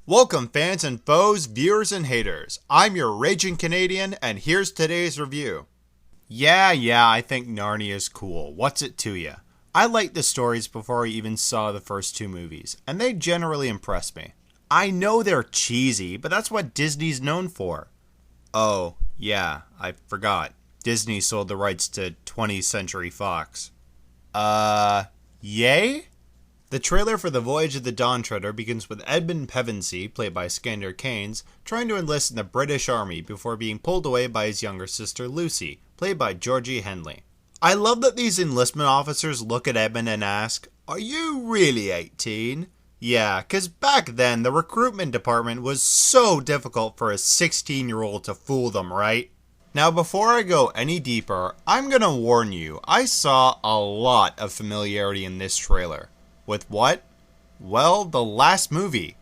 Welcome fans and foes, viewers and haters. I'm your raging Canadian and here's today's review. Yeah, I think Narnia is cool. What's it to ya? I liked the stories before I even saw the first two movies, and they generally impressed me. I know they're cheesy, but that's what Disney's known for. Oh, yeah, I forgot. Disney sold the rights to 20th Century Fox. Yay? The trailer for the Voyage of the Dawn Treader begins with Edmund Pevensey, played by Skander Cairns, trying to enlist in the British Army before being pulled away by his younger sister Lucy, played by Georgie Henley. I love that these enlistment officers look at Edmund and ask, "Are you really 18? Yeah, cause back then the recruitment department was so difficult for a 16-year-old to fool them, right? Now before I go any deeper, I'm gonna warn you, I saw a lot of familiarity in this trailer. With what? Well, the last movie.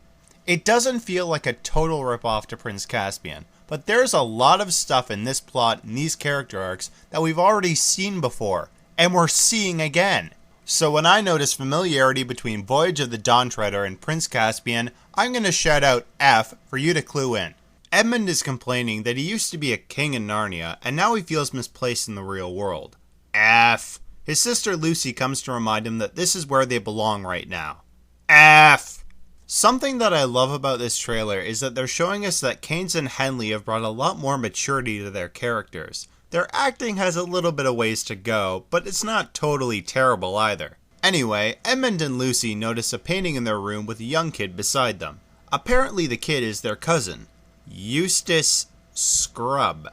It doesn't feel like a total ripoff to Prince Caspian, but there's a lot of stuff in this plot and these character arcs that we've already seen before, and we're seeing again. So when I notice familiarity between Voyage of the Dawn Treader and Prince Caspian, I'm going to shout out F for you to clue in. Edmund is complaining that he used to be a king in Narnia, and now he feels misplaced in the real world. F. His sister Lucy comes to remind him that this is where they belong right now. F. Something that I love about this trailer is that they're showing us that Cairns and Henley have brought a lot more maturity to their characters. Their acting has a little bit of ways to go, but it's not totally terrible either. Anyway, Edmund and Lucy notice a painting in their room with a young kid beside them. Apparently the kid is their cousin, Eustace Scrubb.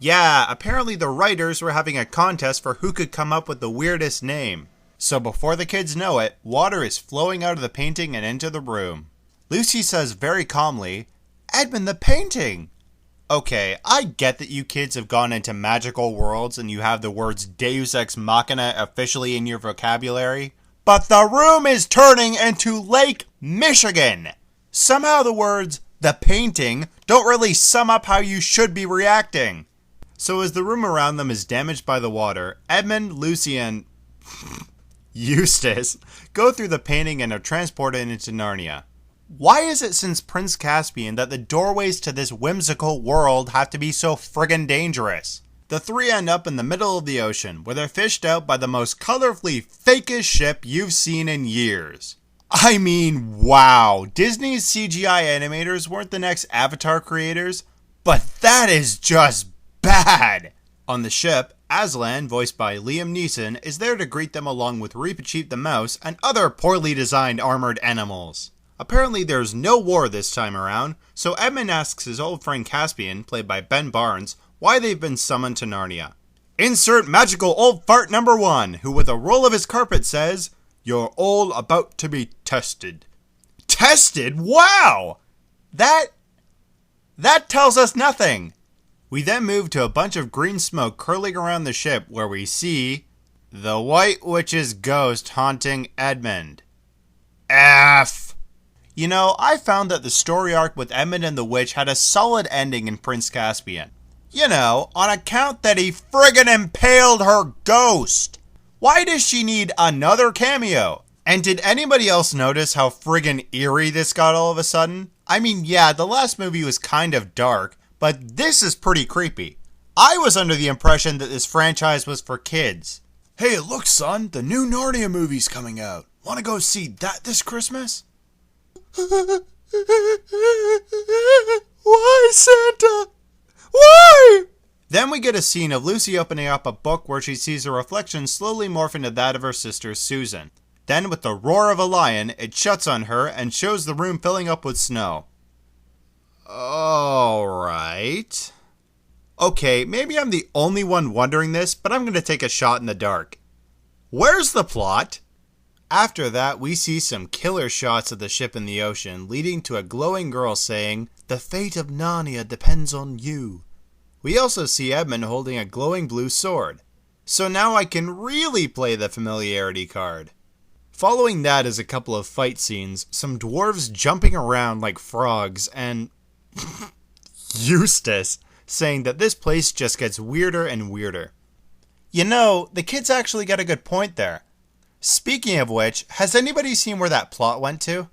Yeah, apparently the writers were having a contest for who could come up with the weirdest name. So before the kids know it, water is flowing out of the painting and into the room. Lucy says very calmly, "Edmund, the painting!" Okay, I get that you kids have gone into magical worlds and you have the words Deus Ex Machina officially in your vocabulary, but the room is turning into Lake Michigan! Somehow the words, "the painting," don't really sum up how you should be reacting. So as the room around them is damaged by the water, Edmund, Lucy, and Eustace go through the painting and are transported into Narnia. Why is it since Prince Caspian that the doorways to this whimsical world have to be so friggin' dangerous? The three end up in the middle of the ocean, where they're fished out by the most colorfully fakest ship you've seen in years. I mean, wow, Disney's CGI animators weren't the next Avatar creators, but that is just bad! On the ship, Aslan, voiced by Liam Neeson, is there to greet them along with Reepicheep the mouse and other poorly designed armored animals. Apparently there's no war this time around, so Edmund asks his old friend Caspian, played by Ben Barnes, why they've been summoned to Narnia. Insert magical old fart number 1, who with a roll of his carpet says, "You're all about to be tested." Tested? Wow! That tells us nothing. We then move to a bunch of green smoke curling around the ship where we see the White Witch's ghost haunting Edmund. F. You know, I found that the story arc with Edmund and the Witch had a solid ending in Prince Caspian. You know, on account that he friggin' impaled her ghost. Why does she need another cameo? And did anybody else notice how friggin' eerie this got all of a sudden? I mean, yeah, the last movie was kind of dark, but this is pretty creepy. I was under the impression that this franchise was for kids. Hey, look son, the new Narnia movie's coming out. Wanna go see that this Christmas? Why, Santa? Why? Then we get a scene of Lucy opening up a book where she sees her reflection slowly morph into that of her sister Susan. Then with the roar of a lion, it shuts on her and shows the room filling up with snow. Alright. Okay, maybe I'm the only one wondering this, but I'm going to take a shot in the dark. Where's the plot? After that, we see some killer shots of the ship in the ocean, leading to a glowing girl saying, "The fate of Narnia depends on you." We also see Edmund holding a glowing blue sword. So now I can really play the familiarity card. Following that is a couple of fight scenes, some dwarves jumping around like frogs, and Eustace saying that this place just gets weirder and weirder. You know, the kids actually got a good point there. Speaking of which, has anybody seen where that plot went to?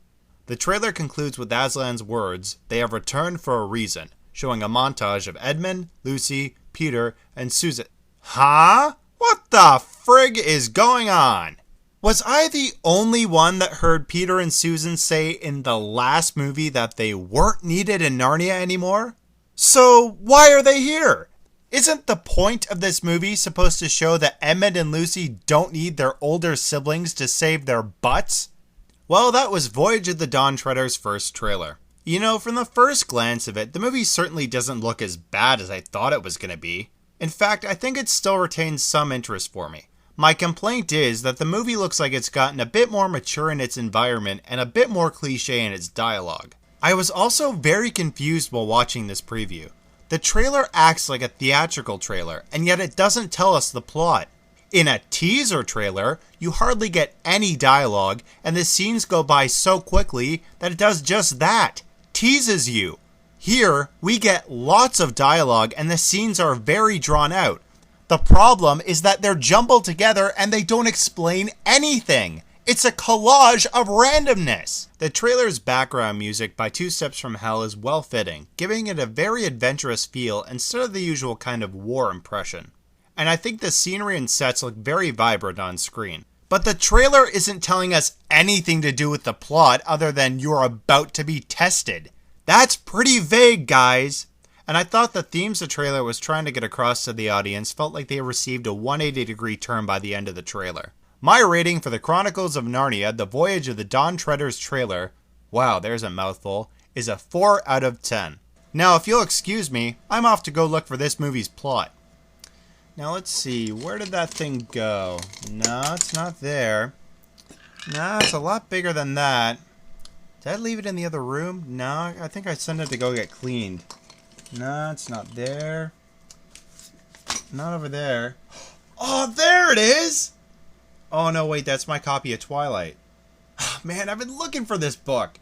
The trailer concludes with Aslan's words, "They have returned for a reason," showing a montage of Edmund, Lucy, Peter, and Susan. Huh? What the frig is going on? Was I the only one that heard Peter and Susan say in the last movie that they weren't needed in Narnia anymore? So why are they here? Isn't the point of this movie supposed to show that Edmund and Lucy don't need their older siblings to save their butts? Well, that was Voyage of the Dawn Treader's first trailer. You know, from the first glance of it, the movie certainly doesn't look as bad as I thought it was going to be. In fact, I think it still retains some interest for me. My complaint is that the movie looks like it's gotten a bit more mature in its environment and a bit more cliche in its dialogue. I was also very confused while watching this preview. The trailer acts like a theatrical trailer, and yet it doesn't tell us the plot. In a teaser trailer, you hardly get any dialogue, and the scenes go by so quickly that it does just that. Teases you. Here, we get lots of dialogue, and the scenes are very drawn out. The problem is that they're jumbled together and they don't explain anything. It's a collage of randomness. The trailer's background music by Two Steps from Hell is well fitting, giving it a very adventurous feel instead of the usual kind of war impression. And I think the scenery and sets look very vibrant on screen. But the trailer isn't telling us anything to do with the plot other than you're about to be tested. That's pretty vague, guys. And I thought the themes the trailer was trying to get across to the audience felt like they received a 180-degree turn by the end of the trailer. My rating for the Chronicles of Narnia, The Voyage of the Dawn Treader's trailer, wow, there's a mouthful, is a 4 out of 10. Now, if you'll excuse me, I'm off to go look for this movie's plot. Now, let's see, where did that thing go? No, it's not there. No, it's a lot bigger than that. Did I leave it in the other room? No, I think I sent it to go get cleaned. No, it's not there. Not over there. Oh, there it is! Oh, no, wait, that's my copy of Twilight. Man, I've been looking for this book.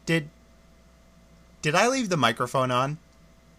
Did I leave the microphone on?